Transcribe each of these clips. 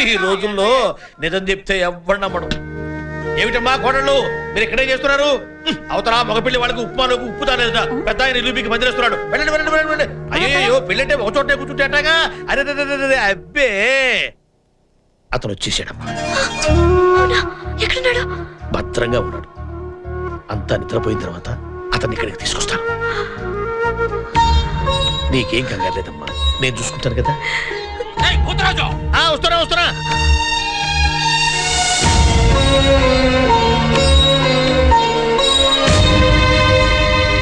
ఈ రోజుల్లో నిజం చెప్తే ఎవ్వరు నమ్మడం. ఏమిటమ్మా కోడళ్ళు మీరు ఇక్కడే చేస్తున్నారు? అవతల మగపిల్లి వాళ్ళకి ఉప్మాలోకి ఉప్పు తాలేదా? పెద్ద ఆయన ఇల్లు మీకు మందిరేస్తున్నాడు. వెళ్ళండి వెళ్ళండి వెళ్ళండి. అయ్యో పెళ్ళంటే ఒక చోటే కూర్చుంటే అట్టగా. అరే అబ్బే అతను వచ్చేసాడమ్మా. ఎక్కడున్నాడు? భద్రంగా ఉన్నాడు. అంతా నిద్రపోయిన తర్వాత అతన్ని ఇక్కడికి తీసుకొస్తాను. నీకేం కంగారు లేదమ్మా, నేను చూసుకుంటాను కదా. వస్తున్నా వస్తున్నా.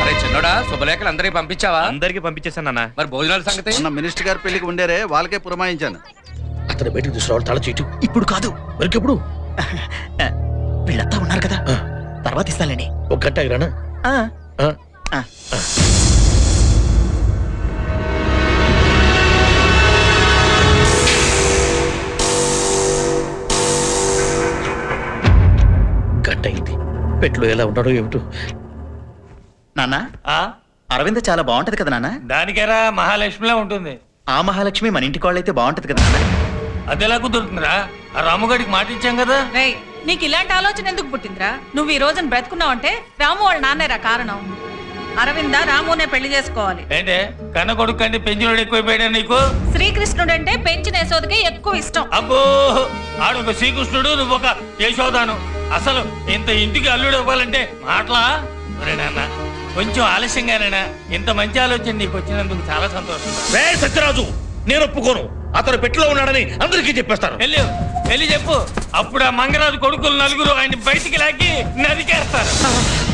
అరే చిన్నోడా, శుభలేఖలు అందరికి పంపించావా? అందరికి పంపించేశాను అన్న. మరి భోజనాల సంగతి? మినిస్టర్ గారి పెళ్లికి ఉండేరే, వాళ్ళకే పురమాయించాను. అతను బయటకు తీసుకురావాలి. తల చేయటం ఇప్పుడు కాదు, మరికెప్పుడు? వీళ్ళంతా ఉన్నారు కదా, తర్వాత ఇస్తానండి. ఒక గంట ఆగిరానా? గంట అయింది. పెట్లో ఎలా ఉన్నాడో ఏమిటో. నాన్న, అరవింద చాలా బాగుంటది కదా నాన్న. దానికేరా మహాలక్ష్మిలా ఉంటుంది. ఆ మహాలక్ష్మి మన ఇంటి కోళ్ళైతే బాగుంటది కదా నాన్న. అదెలా కుదురుతుందిరా? ఆ రాముగాడికి మాట ఇచ్చాం కదా. రేయ్, నీకు ఇలాంటి ఆలోచన ఎందుకు పుట్టిందిరా? నువ్వు ఈ రోజున బ్రతుకున్నావంటే రాము వాళ్ళ నాన్నేరా కారణం. అరవింద రామునే పెళ్లి చేసుకోవాలి. ఏంటే కన్న కొడుకు కంటే పెంచినోడు ఎక్కువైపోయాడా నీకు? శ్రీకృష్ణుడు అంటే పెంచిన యశోదకి ఎక్కువ ఇష్టం. అబ్బో, ఆడొక శ్రీకృష్ణుడు, నువ్వు ఒక యశోదాను. అసలు ఇంత ఇంటికి అల్లుడు ఇవ్వాలంటే మాటలా? నాన్న కొంచెం ఆలస్యంగానైనా ఇంత మంచి ఆలోచన నీకు వచ్చినందుకు చాలా సంతోషం. సత్యరాజు, నేను ఒప్పుకోను. అతను పెట్టిలో ఉన్నాడని అందరికీ చెప్పేస్తాను. వెళ్ళి చెప్పు. అప్పుడు ఆ మంగరాజు కొడుకులు నలుగురు ఆయన బయటికి లాగి నరికేస్తారు.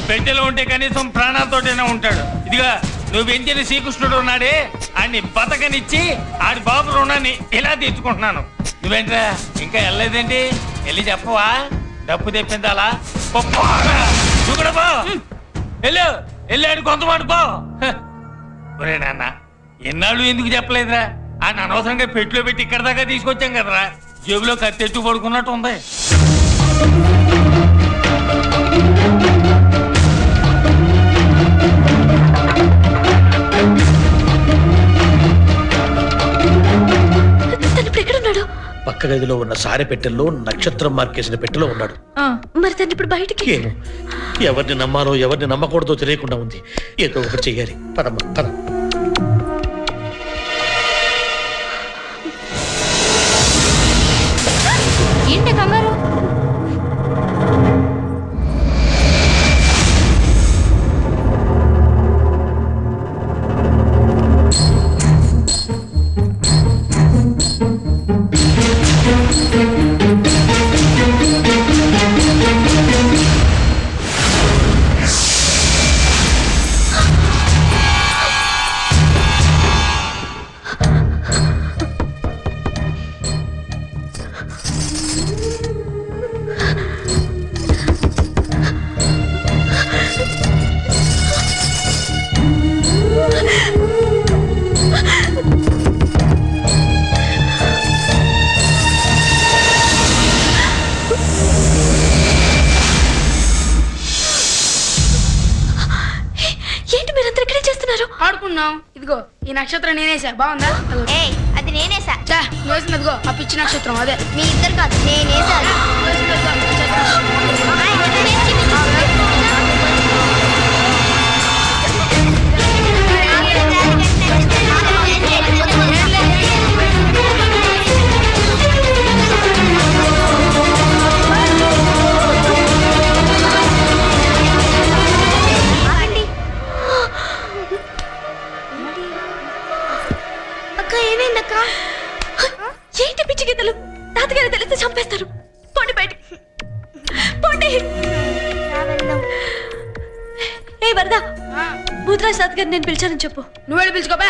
పెట్టెలో ఉంటే కనీసం ప్రాణాలతోటైనా ఉంటాడు. ఇదిగా నువ్వు పెంచిన శ్రీకృష్ణుడు ఉన్నాడే, ఆయన్ని బతకనిచ్చి ఆడి బాబు రుణాన్ని ఇలా తీర్చుకుంటున్నాను. నువ్వేంట్రా ఇంకా వెళ్ళలేదేంటి? వెళ్ళి చెప్పవా? డబ్బు తెప్పించాలా? నువ్వు కూడా పో. వెళ్ళాడు కొంతమాట పో. ఒరే నాన్న, ఎన్నాళ్ళు ఎందుకు చెప్పలేదురా? ఆయన అనవసరంగా పెట్టులో పెట్టి ఇక్కడ దాకా తీసుకొచ్చాం కదరా. జేబులో కత్తెట్టు పడుకున్నట్టు ఉంది. పక్క గదిలో ఉన్న సారె పెట్టెల్లో నక్షత్రం మార్కేసిన పెట్టెలో ఉన్నాడు. మరి తను ఇప్పుడు బయటికి? ఏమో, ఎవరిని నమ్మాలో ఎవరిని నమ్మకూడదో తెలియకుండా ఉంది. ఏదో ఒకటి చెయ్యాలి. పదమ్మా పద. ఏంటి కంగారు? ఆడుకున్నాం. ఇదిగో ఈ నక్షత్రం నేనేసా, బాగుందా? అది నేనేసా. వేసినదిగో ఆ పిచ్చి నక్షత్రం అదే. మీ ఇద్దరు కాదు, నేనేసా. ఏంటి పిచ్చి గీతలు? తాతగారు తెలిస్తే చంపేస్తారు. పోండి బయటికి, పోండి. ఏ వరద, భూతరాజ్ తాతగారు నేను పిలిచానని చెప్పు. నువ్వు వెళ్ళి పిలుచుకోపా.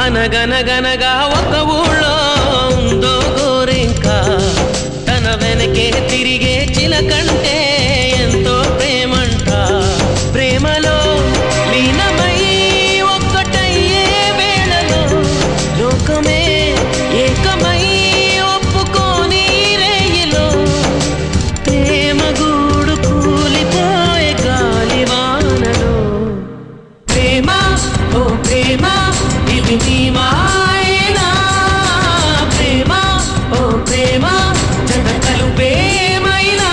అనగనగనగా ఒక ఊళ్ళో ఉందో గోరింక తన వెనకే తిరిగే చిలకంటే ఎంతో ప్రేమంట ప్రేమలో లీనమై ఒక్కటయ్యే వేళలో లోకమే ఏకమై ఒప్పుకోని రేయిలో ప్రేమ గూడు కూలిపోయే గాలివానలో ప్రేమ ఓ ప్రేమ ఇది నీ మాయేనా ప్రేమ ఓ ప్రేమ జగతలు ప్రేమైనా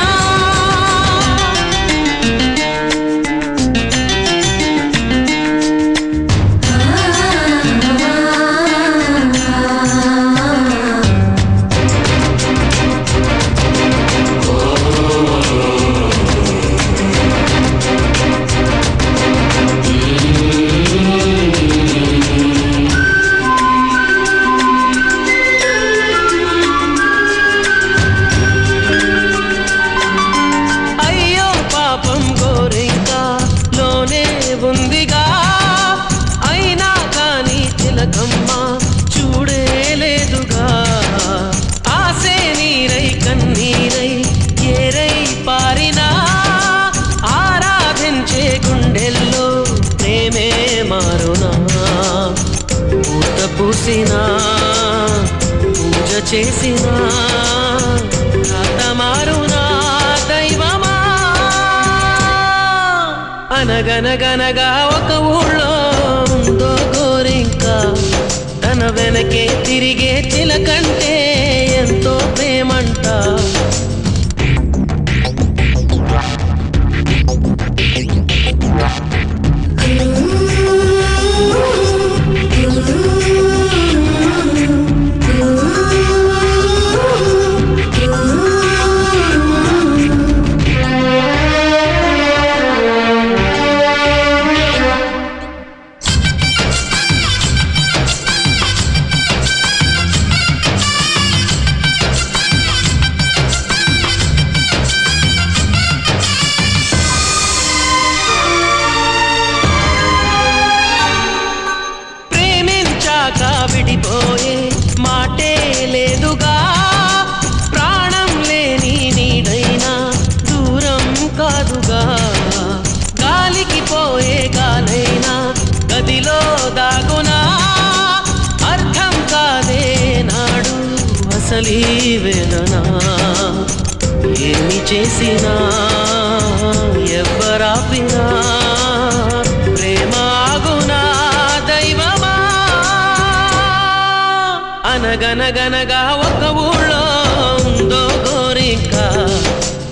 అయ్యో పాపం గోరింక లోనే ఉందిగా అయినా కానీ చిలకమ్మ చూడేలేదుగా ఆసే నీరై కన్నీరై ఏరై పారినా ఆరాధించే గుండెల్లో ప్రేమే మారునా పూత పూసినా పూజ చేసినా రాత మారునా దైవమా అనగనగనగా ఒక ఊళ్ళో ఉందో గోరింక తన వెనకే తిరిగే చిలకంటే ఎంతో ప్రేమంట ప్రేమించాక విడిపోయే మాటే లేదుగా ప్రాణం లేని నీడైనా దూరం కాదుగా గాలికి పోయే గాలైనా గదిలో దాగునా అర్థం కాదే నాడు అసలీ వేదనా ఏమి చేసినా ఎవ్వరాపినా ప్రేమ ఆగునా దైవమా అనగనగనగా ఒక ఊళ్ళో ఉందో గోరింక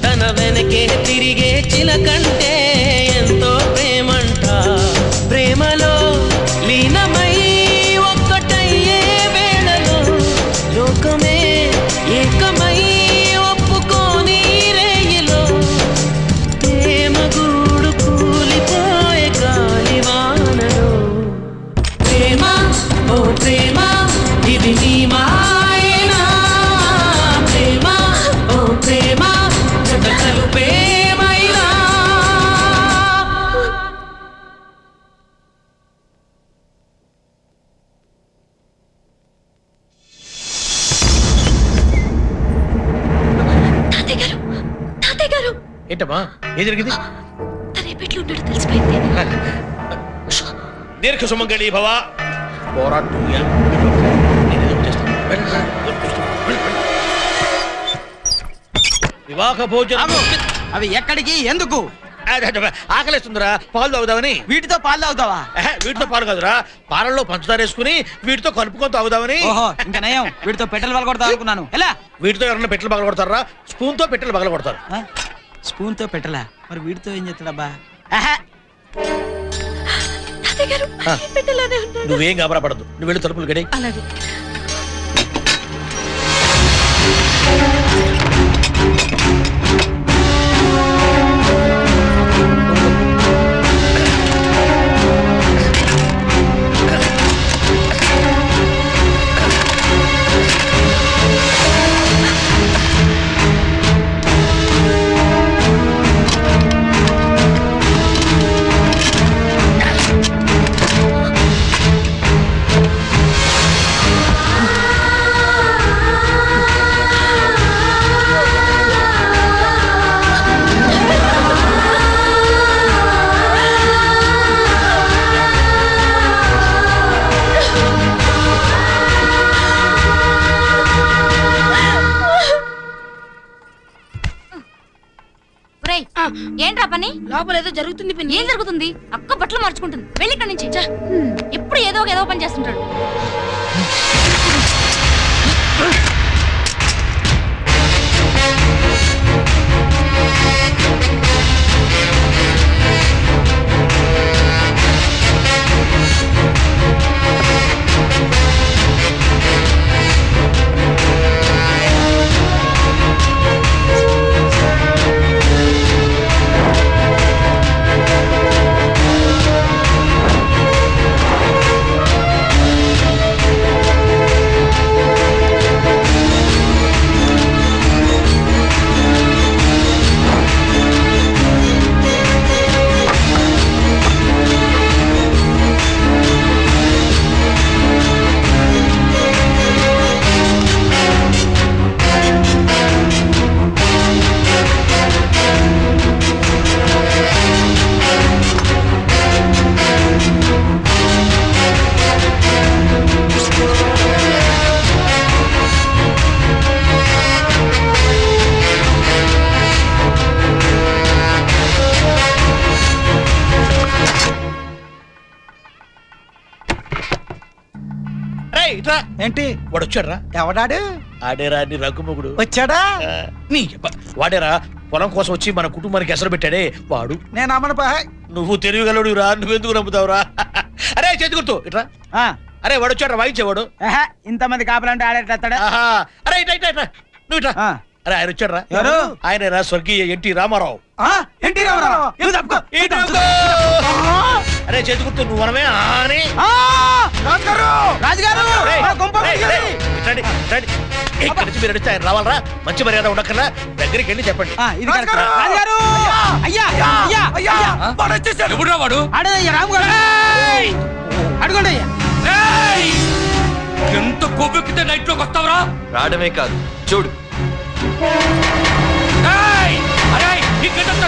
తన వెనకే తిరిగే చిలకంటే ఎంతో ప్రేమంట ప్రేమలో లీనమై ఒక్కటయ్యే వేళలో లోకమే ఏకమై ఒప్పుకోని రేయిలో ప్రేమ గూడు కూలిపోయే గాలివానలో ప్రేమ ఓ ప్రేమ ఇది నీ మాయేనా ప్రేమ ఓ ప్రేమ జగతలు ప్రేమైనా తాతయ్య గారు తాతయ్య గారు ఏంటమ్మా ఏం జరిగింది? తన ఏ పెట్లో ఉన్నాడో తెలిసిపోయింది దీర్ఘ సుమంగళి భవ పోరాటం వివాహ భోజనం అవి ఎక్కడికి ఎందుకు ఆకలిస్తుందిరా పాలు తాగుదామని. వీటితో పాలు తాగుతావా? వీటితో పాలు కాదురా, పాలల్లో పంచదార వేసుకుని వీటితో కలుపుకొని తాగుదామని. ఓహో ఇంకా నయం, వీటితో పెట్టెలు పగలగొడతా అనుకున్నాను. ఎలా వీటితో ఎవరన్నా పెట్టెలు పగల కొడతారా? స్పూన్ తో పెట్టెలు పగల కొడతారు. స్పూన్ తో పెట్టలా, మరి వీటితో ఏం చేస్తాడబ్బా? తాతయ్య గారు ఈ పెట్టెలోనే ఉన్నాడు. నువ్వేం గాబరా పడద్దు, నువ్వు వెళ్ళి తలుపులు గడి. అలాగే ఏంట్రా పని? లోపల ఏదో జరుగుతుంది పిన్ని. ఏం జరుగుతుంది? అక్క బట్టలు మార్చుకుంటుంది. వెళ్ళి ఇక్కడి నుంచి. ఎప్పుడు ఏదో పని చేస్తుంటాడు. ఏంటి వాడు వచ్చాడ్రా. ఎవడాడు? ఆడేరా నీ రఘుమొగుడు. వచ్చాడా? నీ వాడేరా పొలం కోసం వచ్చి మన కుటుంబానికి ఎసరు పెట్టాడే వాడు. నేను అమ్మను పా. నువ్వు తెలియగలడు రా, నువ్వెందుకు నమ్ముతావురా? అరే చేతి గుర్తు ఇట్రా. అరే వాడు వచ్చాడు, వాయించేవాడు. ఇంతమంది కాపలంటే ఆడేటస్తాడా? అరే ఇట్లా ఇట్లా ఇట్లా నువ్వు ఇట్లా. అరే ఆయన వచ్చాడు రా. ఎవరు? ఆయన స్వర్గీయ ఎన్టీ రామారావు. ఎన్టీ రామారావు. ఇవి తప్పుకో. అరే చేతి గుర్తు నువ్వు మనమే అని. రాజుగారు ఇట్లాండి ఇట్లాండి ఇక్కడ నుంచి మీరు అడిగితే ఆయన రావాలరా. మంచి మర్యాద ఉండక్కర్లా, దగ్గరికి వెళ్ళి చెప్పండి. ఇది కరెక్ట్. రాజుగారు అయ్యా అయ్యా అయ్యా ఎవడురా వాడు? అడగయ్యా రాము గారు. అడగండి అయ్యా. ఎంత కోపెక్కితే నైట్ లోకి వస్తావురా? రావడమే కాదు చూడు.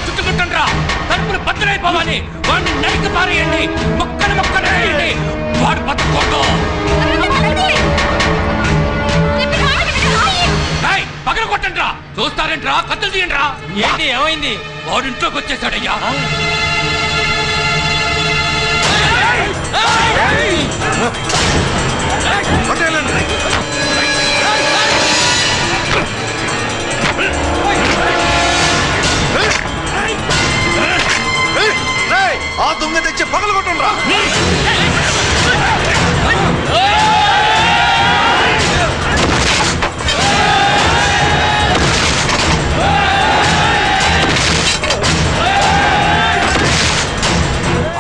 చుట్టుకుంటుండ్రా, తలుపులు బద్దలైపోవాలి. వాడిని నరికి పారేయండి, మొక్కలు వేయండి. వాడు బతకూడదు. పగల కొట్టండిరా. చూస్తారేంట్రా? కత్తులు తీయండిరా. ఏంటి ఏమైంది? వాడు ఇంట్లోకి వచ్చేసాడయ్యా. ఆ దొంగ తెచ్చి పగలు కొట్టండిరా.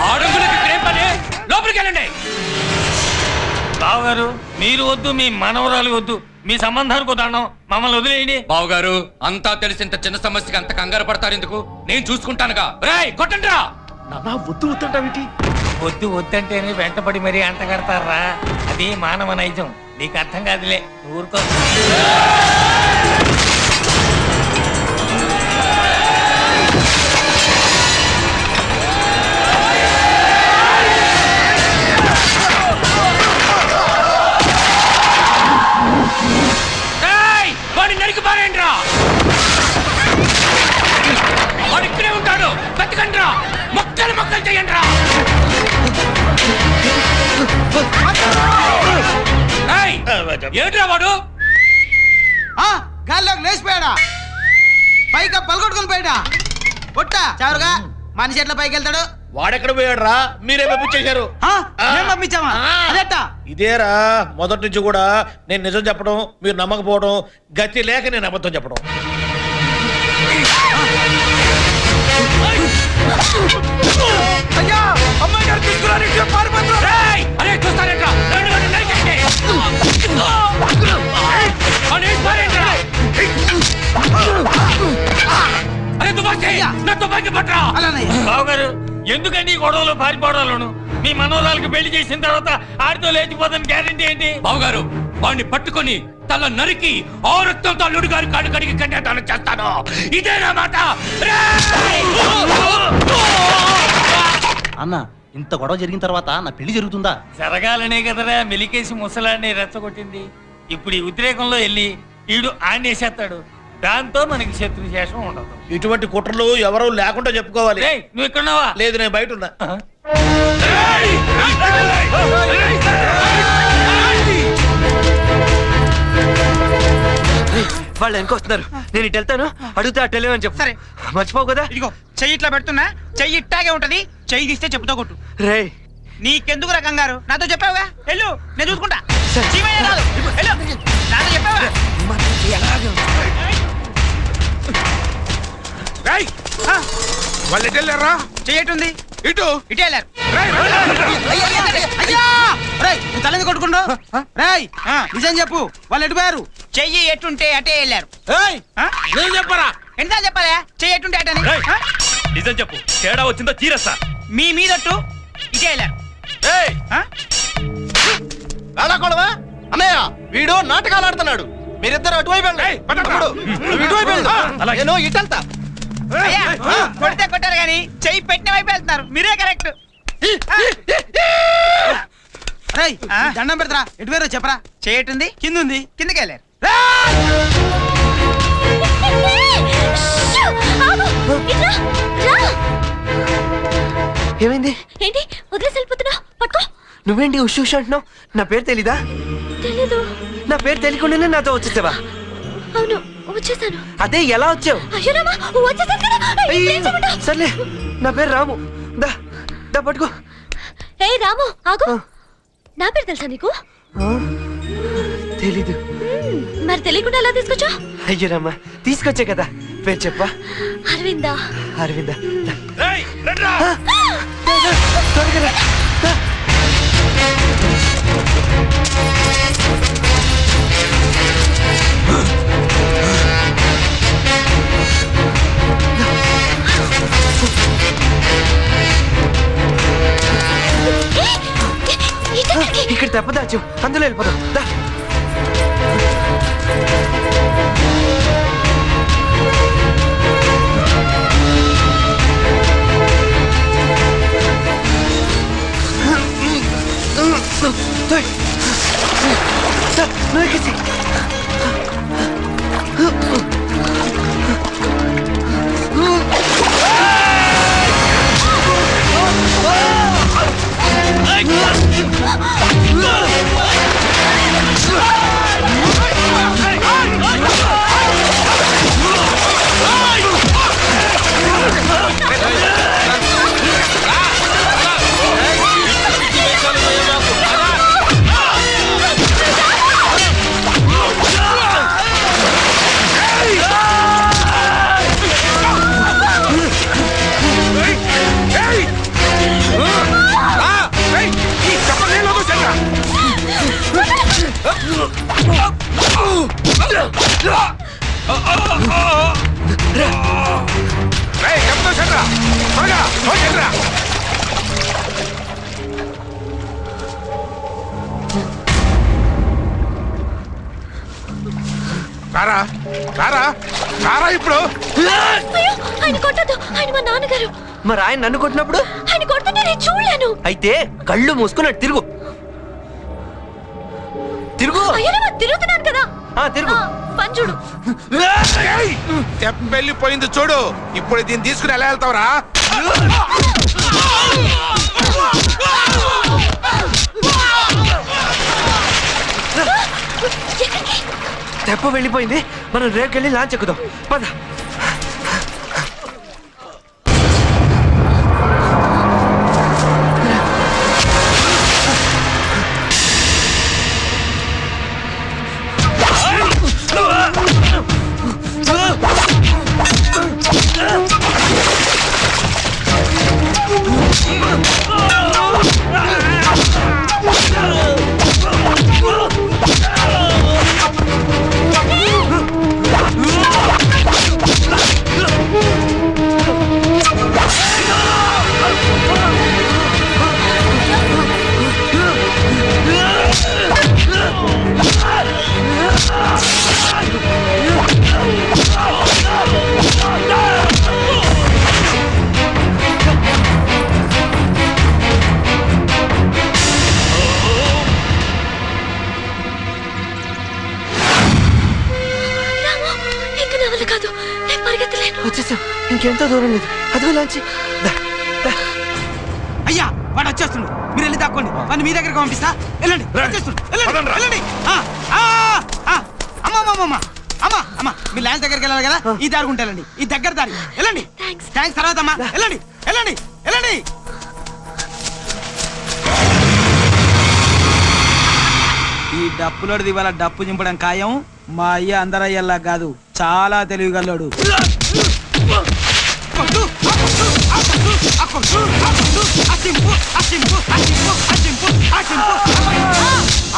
ఆడుగులకి ఇక్కడే పని. లోపలికి వెళ్ళండి. బావగారు మీరు వద్దు, మీ మనవరాలు వద్దు, మీ సంబంధానికి వద్దాం. మమ్మల్ని వదిలేయండి. బావగారు అంతా తెలిసి ఇంత చిన్న సమస్యకి అంత కంగారు పడతారు ఎందుకు? నేను చూసుకుంటానుగా. రేయ్ కొట్టండిరా. వద్దు వద్దంటావేంటి? వద్దు వద్దంటేనే వెంటపడి మరీ అంట కడతారా. అది మానవ నైజం. నీకు అర్థం కాదులే, ఊరుకో. వాడిని నరికి పారేయండిరా. వాడు ఇక్కడే ఉంటాడు, బతికండిరా. మొక్కలు చేయండిరా. ఏంట్రా వాడు? గాల్లోకి లేచిపోయాడా? పైగా పలకొట్టుకుని పోయాడా? కొట్టా చారుగా మనిషి ఎట్లా పైకి వెళ్తాడు? వాడెక్కడ పోయాడు రా? మీరే పంపించేశారు. పంపించామా? అదెట్టా? ఇదేరా మొదటి నుంచి కూడా నేను నిజం చెప్పడం, మీరు నమ్మకపోవడం, గతి లేక నేను అబద్ధం చెప్పడం. అయ్యా అమ్మాయి గారు తీసుకురాని చూస్తారేంట్రా? బావగారు ఎందుకండి ఈ గొడవలు పారిపోవడాలను? మీ మనోరాలకు పెళ్లి చేసిన తర్వాత ఆడితో లేచిపోతాను గ్యారెంటీ ఏంటి? బావగారు వాడిని పట్టుకొని తల నరికి ఆ రక్తంతో అల్లుడు గారి కాడు కడిగి కన్యాదానం చేస్తాను. ఇదేనా మాట? అన్న ఇంత గొడవ జరిగిన తర్వాత నా పెళ్లి జరుగుతుందా? జరగాలనే కదరా మెలికేసి ముసలాన్ని రెచ్చగొట్టింది. ఇప్పుడు ఈ ఉద్రేకంలో వెళ్ళి ఈడు ఆడేసేస్తాడు. దాంతో మనకి శత్రుశేషం ఉండదు. ఇటువంటి కుట్రలు ఎవరూ లేకుండా చెప్పుకోవాలి. రేయ్, నువ్వు ఇక్కడున్నావా? లేదు, నేను బయట ఉన్నా. వాళ్ళు వెనకొస్తున్నారు. నేను ఇటు వెళ్తాను, అడిగితే అటు వెళ్ళమని చెప్పు. సరే. మర్చిపోవు కదా. ఇదిగో చెయ్యి ఇట్లా పెడుతున్నా, చెయ్యి ఇట్టాగే ఉంటది. చెయ్యి తీస్తే చెప్పుతో కొట్టు. రే నీకెందుకు రకంగారు? నాతో చెప్పావుగా, వెళ్ళు, నేను చూసుకుంటా. సరే. చీమయ్య రాదు, వెళ్ళు. నాతో చెప్పావుగా. ఆ, వాళ్ళు ఎటు వెళ్ళారా? చెయ్యి ఎటుంది? ఇటు ఇటే వెళ్ళారు. రేయ్, అయ్యా! రేయ్, నువ్వు తల మీద కొట్టుకుంటూ రేయ్, నిజం చెప్పు, వాళ్ళు ఎటు పోయారు? చెయ్యి ఎటుంటే అటే వెళ్ళారు. నేను చెప్పరా? ఎంత చెప్పాలా? చెయ్యి ఎటుంటే అటని. ఆ? నిజం చెప్పు, తేడా వచ్చిందో చీరస్తా. మీ మీదట్టు ఇటే వెళ్ళారు. ఆ? వేళాకోళమా? అన్నయ్య వీడు నాటకాలు ఆడుతున్నాడు. మీరిద్దరు అటువైపు వెళ్ళండి. తమ్ముడు, నువ్వు ఇటువైపు వెళ్ళు. నేను ఇటెళ్తా. అయ్యా, కొడితే కొట్టారు కానీ చెయ్యి పెట్టిన వైపు వెళ్తున్నారు. మీరే కరెక్ట్. దండం పెడతారా? ఎటు వేరో చెప్పరా? చేయటుంది కింద ఉంది, కిందకి వెళ్ళారు. ఏమైంది? ఏంటి వదిలేసి వెళ్ళిపోతున్నావు? పట్టుకో. నువ్వేంటి ఉష్ ఉష్ అంటున్నావు? నా పేరు తెలీదా? తెలీదు. నా పేరు తెలియకుండానే నాతో వచ్చేసావా? అవును, వచ్చేసాను. అదే ఎలా వచ్చావు? అయ్యో రామా, వచ్చేసాను కదా. ఏం చేయమంటావ్? సర్లే, నా పేరు రాము. దా దా పట్టుకో. ఏ రాము, ఆగు. నా పేరు తెలుసా నీకు? ఆ, తెలీదు. మరి తెలియకుండా ఎలా తీసుకొచ్చా? అయ్యరమ్మా, తీసుకొచ్చే కదా. పేరు చెప్పా. అరవిందా. అరవిందా. రేయ్, రండ్రా. త్వరగా రా. దా. ఇక్కడ తప్పదాచు, అందులో వెళ్ళిపోదాం. దా. నువ్వు ఎక్కేసి. రారా రారా రారా ఇప్పుడు. ఆయన కొట్టద్దు, ఆయన మా నాన్నగారు. మరి ఆయన నన్ను కొట్టినప్పుడు? ఆయన కొడుతుంటే నేను చూడలేను. అయితే కళ్ళు మూసుకున్నట్టు తిరుగు. తిరుగు. అయ్యో, తిరుగుతున్నాను కదా. తిరుగు. పంచుడు. వెళ్ళిపోయింది చూడు. ఇప్పుడు దీన్ని తీసుకుని ఎలా వెళ్తావురా? తెప్ప వెళ్ళిపోయింది. మనం రేపుకెళ్ళి లాంచ్ ఎక్కుదాం. పద. వచ్చేసాం, ఇంకెంతో దూరం లేదు. అదిగో లాంచి. దా, దా. అయ్యా వాడు వచ్చేస్తుండు, మీరు వెళ్ళి దాక్కోండి, వాడిని మీ దగ్గరికి పంపిస్తా. వెళ్ళండి, వచ్చేస్తుండు. వెళ్ళండి, వెళ్ళండి. అమ్మా అమ్మా అమ్మా, మీ ల్యాండ్ దగ్గరికి వెళ్ళాలి కదా, ఈ దారి ఉంటారండి, ఈ దగ్గర దారి. వెళ్ళండి. థ్యాంక్స్ తర్వాత అమ్మా. వెళ్ళండి వెళ్ళండి వెళ్ళండి. ఈ డప్పులోడిది ఇవాళ డప్పు చింపడం ఖాయం. మా అయ్య అందరయ్యల్లా కాదు, చాలా తెలివిగల్లోడు.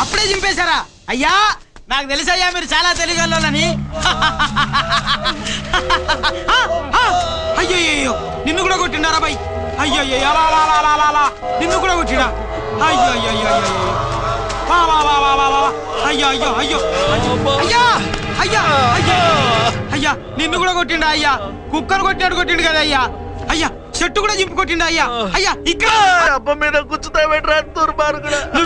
అప్పుడే చింపేశారా? అయ్యా నాకు తెలుసయ్యా మీరు చాలా తెలివిగల్లోనని. అయ్యో నిన్ను కూడా కొట్టిండారా బాయ్? అయ్యో నిన్ను కూడా కొట్టిడా? అయ్యో అయ్యో అయ్యో అయ్యో అయ్యా అయ్యా అయ్యా అయ్యా నిన్ను కూడా కొట్టిండా? అయ్యా కుక్కను కొట్టినాడు కొట్టిండు కదా అయ్యా. అయ్యా చెట్టు కూడా చింపు కొట్టిండా? అయ్యా అయ్యా ఇక్కడ అబ్బ మీద కూర్చుతా పెట్టరా దుర్మార్గుడు కూడా.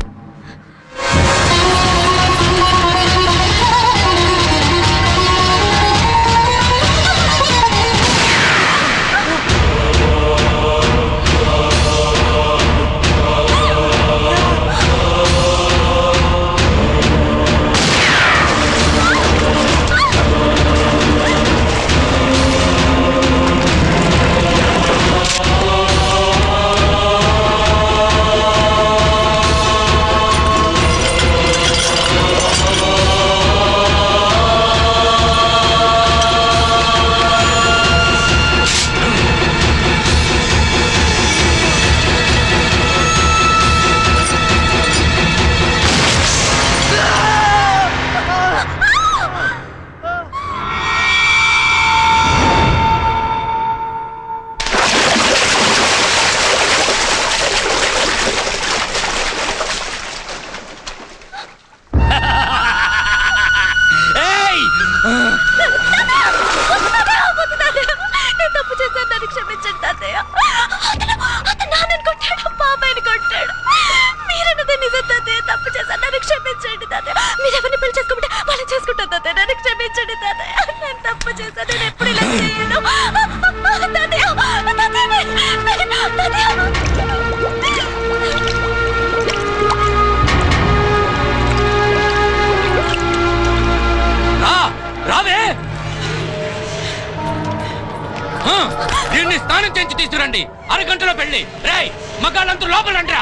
దీన్ని స్నానం చేయించి తీసుకురండి. అరగంటలో పెళ్లి. రేయ్ మగాళ్ళంతా లోపల రండిరా.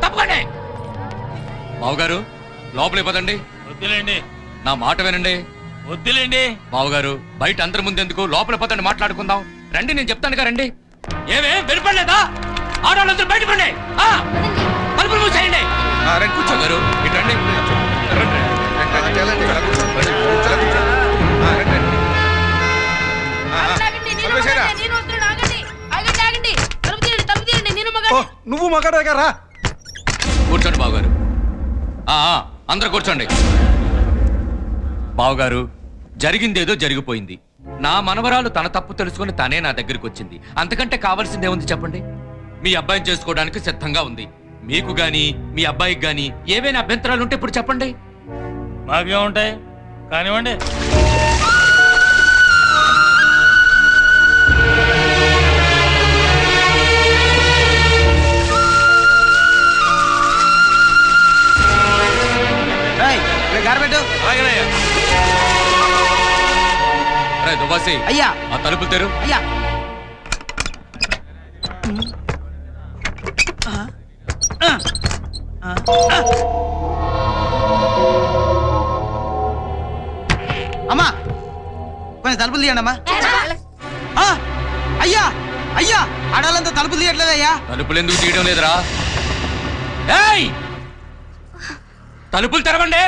తప్పకండి. బావగారు లోపలికి పదండి. వద్దులేండి, నా మాట వినండి. వద్దులేండి. బావగారు బయట అందరి ముందెందుకు, లోపల పదండి, మాట్లాడుకుందాం. రండి, నేను చెప్తానుగా రండి. ఏమే వినపడలేదా? ఆడవాళ్ళందరూ బయట పండి. తలుపులు మూసేయండి. బావగారు ఇటు రండి. నువ్వు మగాడు దగ్గర కూర్చోండి బావగారు. అందరూ కూర్చోండి. బావగారు జరిగిందేదో జరిగిపోయింది. నా మనవరాలు తన తప్పు తెలుసుకుని తనే నా దగ్గరికి వచ్చింది. అంతకంటే కావాల్సిందేముంది చెప్పండి? మీ అబ్బాయిని చేసుకోవడానికి సిద్ధంగా ఉంది. మీకు గాని మీ అబ్బాయికి గాని ఏవైనా అభ్యంతరాలు ఉంటే ఇప్పుడు చెప్పండి. మాకేముంటాయి, కానివ్వండి. దుబాసి అయ్యా ఆ తలుపు తెరు. అయ్యా అమ్మా కొంచెం తలుపులు తీయండి అమ్మా. అయ్యా అయ్యా ఆడాలంతా తలుపులు తీయట్లేదయ్యా. తలుపులు ఎందుకు తీయడం లేదురా? ఏయ్ తలుపులు తెరవండి.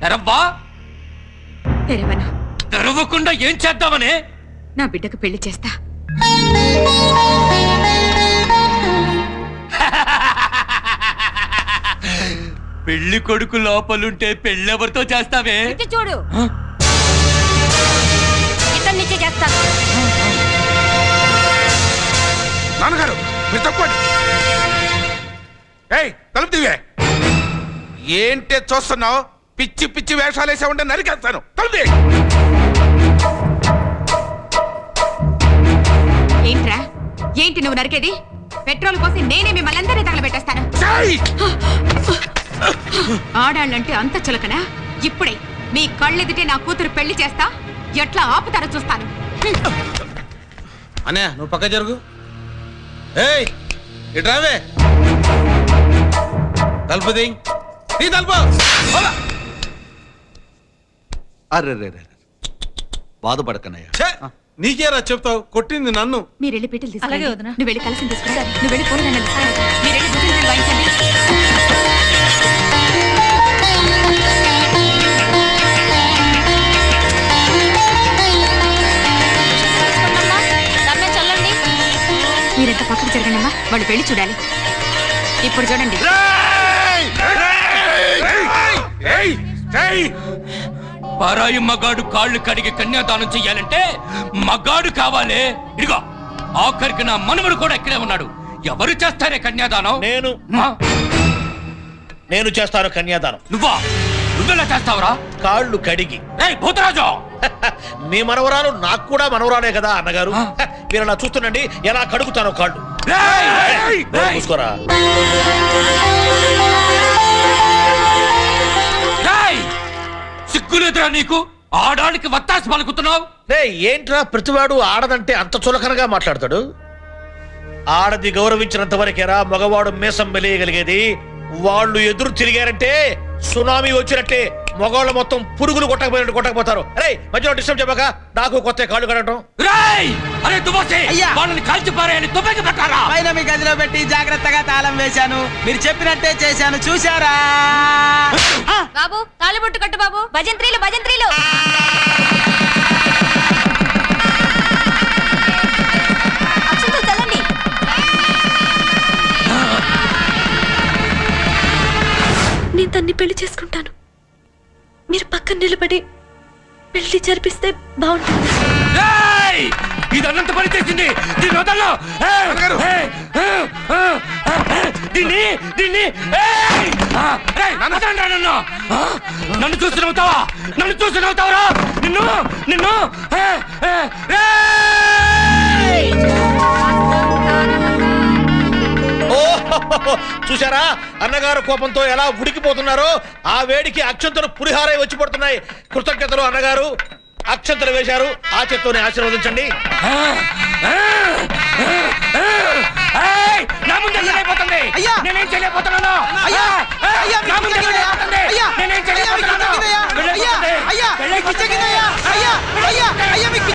తెరవ్వా. తెరవకుండా ఏం చేద్దామని? నా బిడ్డకు పెళ్లి చేస్తా. పెళ్లి కొడుకు లోపలుంటే పెళ్ళెవరితో చేస్తావే? చూడు ఇతని నుంచే చేస్తా. నాన్నగారు మీరు తప్పండి. ఏయ్ తలుపు తీవే. ఏంటే చూస్తున్నావు? పిచ్చి పిచ్చి వేషాలు వేసా ఉంటే నరికేస్తాను. తలుపు ఏంటి నువ్వు నరికేది? పెట్రోల్ పోసి నేనే మిమ్మల్ని అందరినీ తగలబెట్టేస్తాను. ఆడాళ్ళంటే అంత చులకనా? ఇప్పుడే మీ కళ్ళెదుటే నా కూతురు పెళ్లి చేస్తా, ఎట్లా ఆపుతారో చూస్తాను. అన్నయ్య నువ్వు పక్క జరుగు. ఏయ్ ఇటు రావే. తలుపు దియ్. ఈ తలుపు. అరే బాధపడకనయ్యా. నీకేరా చెప్తావు, కొట్టింది నన్ను. మీరు వెళ్ళి పీటలు తీసుకురండి. అలాగే వదినా. నువ్వు వెళ్ళి కలిసి తీసుకురా. నువ్వు వెళ్ళి పూల దండలు తీసుకురా. మీరు వెళ్ళి భుజం దండలు వాయించండి. రమ్య చల్లండి. మీరెంత పక్కకు జరగండి అమ్మా, వాళ్ళు పెళ్లి చూడాలి. ఇప్పుడు చూడండి. పరాయి మగాడు కాళ్ళు కడిగి కన్యాదానం చెయ్యాలంటే మగాడు కావాలే. ఇదిగో ఆఖరికి నా మనవడు కూడా ఇక్కడే ఉన్నాడు. ఎవరు చేస్తారే కన్యాదానం? నేను చేస్తాను కన్యాదానం. నువ్వెలా చేస్తావురా? కాళ్ళు కడిగి. భూతరాజు మీ మనవరాలు నాకు కూడా మనవరాలే కదా అన్నగారు. మీరు అలా చూస్తుండండి ఎలా కడుగుతాను కాళ్ళు. చూసుకోరా. సిగ్గులేదురా నీకు? ఆడాళ్ళకి వత్తాసి పలుకుతున్నావు. ఏంట్రా ప్రతివాడు ఆడదంటే అంత చులకనగా మాట్లాడతాడు? ఆడది గౌరవించినంత వరకేరా మగవాడు మీసం మెలియగలిగేది. వాళ్ళు ఎదురు తిరిగారంటే సునామీ వచ్చినట్టే. మగవాళ్ళు మొత్తం పురుగులు కొట్టకపోతారు. అరే మధ్యలో డిస్టర్బ్ చెప్పక నాకు కొత్త కాళ్ళు కడటం. వాళ్ళని కాల్చి పారేయని తుపాకి పెట్టారా? పైన మీ గదిలో పెట్టి జాగ్రత్తగా తాళం వేశాను. మీరు చెప్పినట్టే చేశాను, చూశారా? బాబు తాళిబొట్టు కట్టు బాబు. భజంత్రీలు భజంత్రీలు. అక్షంతలు చల్లండి. నేను తన్ని పెళ్లి చేసుకుంటాను. మీరు పక్కన నిలబడి పెళ్లి జరిపిస్తే బాగుంటుంది. ఇదన్నంత పని చేసింది. దీన్ని వదలను. నన్ను చూసి నవ్వుతావా? నన్ను చూసి నవ్వుతావరా? నిన్ను చూసారా అన్నగారు కోపంతో ఎలా ఉడికిపోతున్నారో? ఆ వేడికి అక్షంతలు పులిహారై వచ్చి పడుతున్నాయి. కృతజ్ఞతలు అన్నగారు. అక్షంతలు వేశారు, ఆ చేత్తోనే ఆశీర్వదించండి. నా ముందు చేయలేకపోతుంది. నేనేం చేయలేకపోతున్నాను. నేనేం చేయలేకపోతున్నాను.